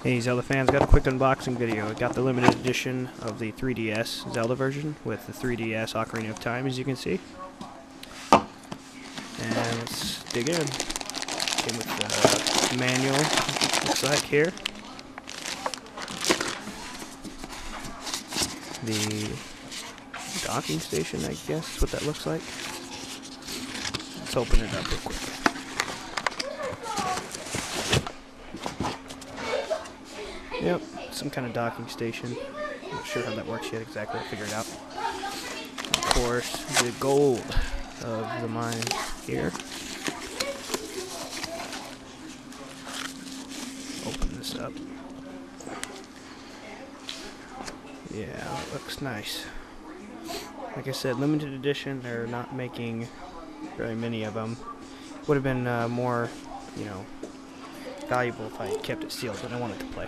Hey Zelda fans, got a quick unboxing video. I got the limited edition of the 3DS Zelda version with the 3DS Ocarina of Time, as you can see. And let's dig in. Came with the manual, looks like here. The docking station, I guess is what that looks like. Let's open it up real quick. Yep, some kind of docking station. Not sure how that works yet exactly. I'll figure it out. Of course, the gold of the mine here. Open this up. Yeah, it looks nice. Like I said, limited edition. They're not making very many of them. Would have been more, valuable if I kept it sealed, but I wanted to play.